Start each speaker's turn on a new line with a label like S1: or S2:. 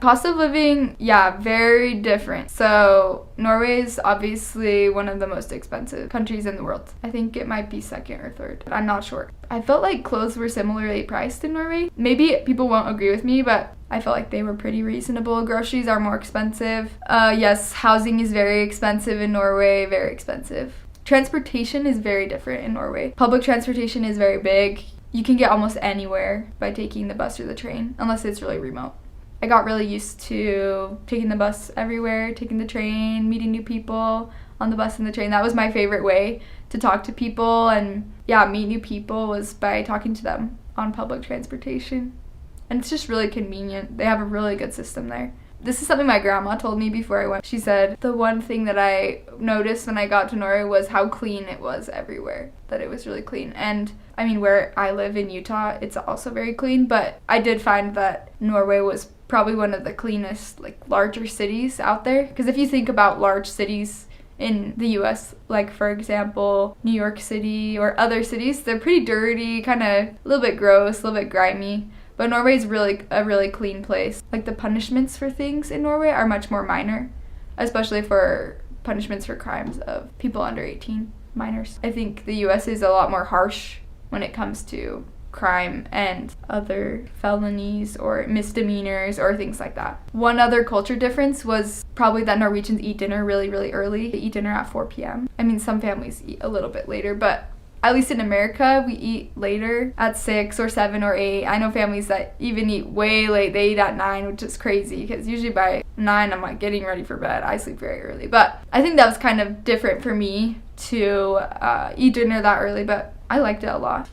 S1: Cost of living, yeah, very different. So Norway is obviously one of the most expensive countries in the world. I think it might be second or third. I'm not sure. I felt like clothes were similarly priced in Norway. Maybe people won't agree with me, but I felt like they were pretty reasonable. Groceries are more expensive. Yes, housing is very expensive in Norway, very expensive. Transportation is very different in Norway. Public transportation is very big. You can get almost anywhere by taking the bus or the train, unless it's really remote. I got really used to taking the bus everywhere, taking the train, meeting new people on the bus and the train. That was my favorite way to talk to people and, yeah, meet new people was by talking to them on public transportation. And it's just really convenient. They have a really good system there. This is something my grandma told me before I went. She said the one thing that I noticed when I got to Norway was how clean it was everywhere, that it was really clean. And I mean, where I live in Utah, it's also very clean, but I did find that Norway was probably one of the cleanest, like, larger cities out there. Because if you think about large cities in the US, like, for example, New York City or other cities, they're pretty dirty, kind of a little bit gross, a little bit grimy. But Norway is really a really clean place. Like, the punishments for things in Norway are much more minor, especially for punishments for crimes of people under 18, minors. I think the US is a lot more harsh when it comes to crime and other felonies or misdemeanors or things like that. One other culture difference was probably that Norwegians eat dinner really, really early. They eat dinner at 4 p.m. I mean, some families eat a little bit later, but at least in America, we eat later at 6 or 7 or 8. I know families that even eat way late. They eat at 9, which is crazy because usually by 9, I'm like getting ready for bed. I sleep very early. But I think that was kind of different for me to eat dinner that early, but I liked it a lot.